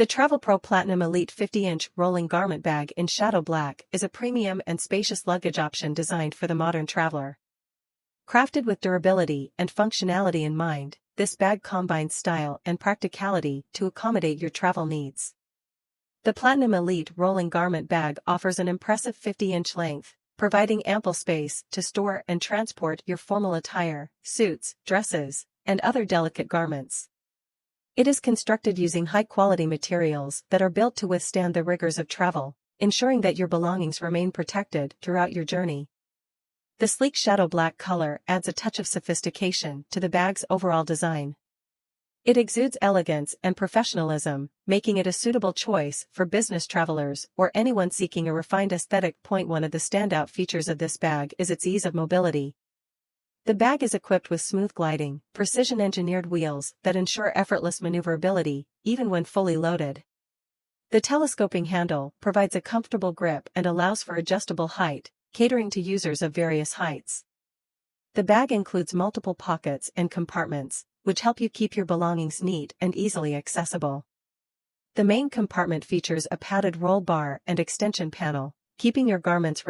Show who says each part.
Speaker 1: The Travel Pro Platinum Elite 50-inch rolling garment bag in Shadow Black is a premium and spacious luggage option designed for the modern traveler. Crafted with durability and functionality in mind, this bag combines style and practicality to accommodate your travel needs. The Platinum Elite rolling garment bag offers an impressive 50-inch length, providing ample space to store and transport your formal attire, suits, dresses, and other delicate garments. It is constructed using high-quality materials that are built to withstand the rigors of travel, ensuring that your belongings remain protected throughout your journey. The sleek shadow black color adds a touch of sophistication to the bag's overall design. It exudes elegance and professionalism, making it a suitable choice for business travelers or anyone seeking a refined aesthetic. One of the standout features of this bag is its ease of mobility. The bag is equipped with smooth gliding, precision-engineered wheels that ensure effortless maneuverability, even when fully loaded. The telescoping handle provides a comfortable grip and allows for adjustable height, catering to users of various heights. The bag includes multiple pockets and compartments, which help you keep your belongings neat and easily accessible. The main compartment features a padded roll bar and extension panel, keeping your garments